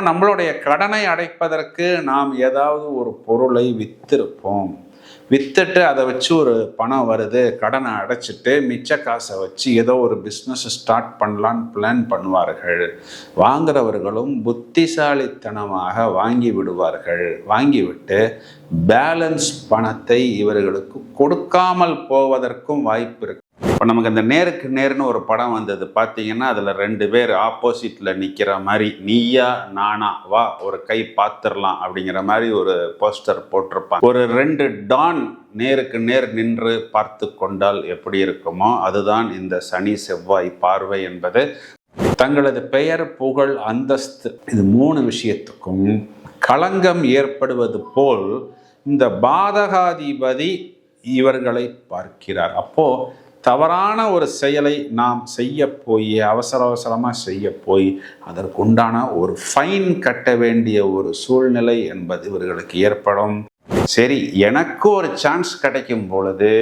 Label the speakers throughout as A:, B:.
A: நம்மளுடைய கடனை அடைப்பதற்கு நாம் ஏதாவது ஒரு பொருளை வித்திருப்போம். வித்துட்டு அதை வச்சு ஒரு பணம் வருது, கடனை அடைச்சிட்டு மிச்ச காசை வச்சு ஏதோ ஒரு பிஸ்னஸ் ஸ்டார்ட் பண்ணலான்னு பிளான் பண்ணுவார்கள். வாங்குறவர்களும் புத்திசாலித்தனமாக வாங்கி விடுவார்கள். வாங்கிவிட்டு பேலன்ஸ் பணத்தை இவர்களுக்கு கொடுக்காமல் போவதற்கும் வாய்ப்பு இருக்கு. இப்போ நமக்கு அந்த நேருக்கு நேர்னு ஒரு படம் வந்தது பார்த்தீங்கன்னா, அதில் 2 பேர் ஆப்போசிட்டில் நிற்கிற மாதிரி, நீயா நானா வா ஒரு கை பார்த்துடலாம் அப்படிங்கிற மாதிரி ஒரு போஸ்டர் போட்டிருப்பாங்க. ஒரு 2 டான் நேருக்கு நேர் நின்று பார்த்து கொண்டால் எப்படி இருக்குமோ அதுதான் இந்த சனி செவ்வாய் பார்வை என்பது. தங்களது பெயர், புகழ், அந்தஸ்து இது 3 விஷயத்துக்கும் களங்கம் ஏற்படுவது போல் இந்த பாதகாதிபதி இவர்களை பார்க்கிறார். அப்போ தவறான ஒரு செயலை நாம் செய்ய போய் அவசரமாக செய்ய போய் அதற்குண்டான ஒரு ஃபைன் கட்ட வேண்டிய ஒரு சூழ்நிலை என்பது இவர்களுக்கு ஏற்படும். சரி, எனக்கு ஒரு சான்ஸ் கிடைக்கும் பொழுது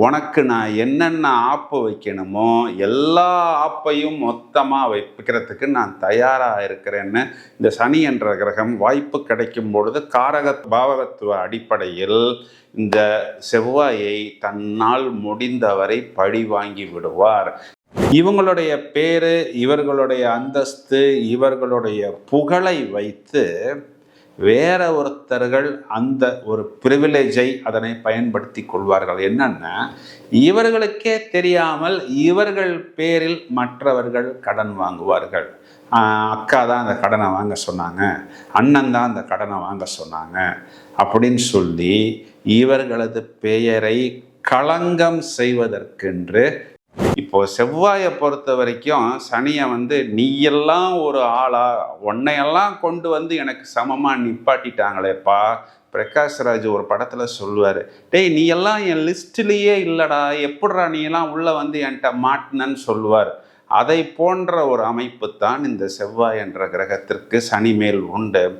A: உனக்கு நான் என்னென்ன ஆப்பு வைக்கணுமோ எல்லா ஆப்பையும் மொத்தமாக வைக்கிறதுக்கு நான் தயாராக இருக்கிறேன்னு இந்த சனி என்ற கிரகம் வாய்ப்பு கிடைக்கும் பொழுது காரக பாவகத்துவ அடிப்படையில் இந்த செவ்வாயை தன்னால் முடிந்தவரை பழி வாங்கி விடுவார். இவங்களுடைய பேரு, இவர்களுடைய அந்தஸ்து, இவர்களுடைய புகழை வைத்து வேற ஒருத்தர்கள் அந்த ஒரு பிரிவிலேஜை அதனை பயன்படுத்தி கொள்வார்கள். என்னன்னா, இவர்களுக்கே தெரியாமல் இவர்கள் பேரில் மற்றவர்கள் கடன் வாங்குவார்கள். அக்கா தான் அந்த கடனை வாங்க சொன்னாங்க, அண்ணன் தான் அந்த கடனை வாங்க சொன்னாங்க அப்படின்னு சொல்லி இவர்களது பெயரை களங்கம் செய்வதற்கென்று இப்போ செவ்வாயை பொறுத்த வரைக்கும் சனியை நீ எல்லாம் ஒரு ஆளா, உன்னையெல்லாம் கொண்டு எனக்கு சமமாக நிப்பாட்டிட்டாங்களேப்பா. பிரகாஷ்ராஜ் ஒரு படத்தில் சொல்லுவார், டேய் நீ எல்லாம் என் லிஸ்ட்லேயே இல்லைடா, எப்படிடா நீ எல்லாம் உள்ளே என்கிட்ட மாட்டினன்னு சொல்லுவார். அதை போன்ற ஒரு அமைப்பு தான் இந்த செவ்வாய் என்ற கிரகத்திற்கு சனி மேல் உண்டு.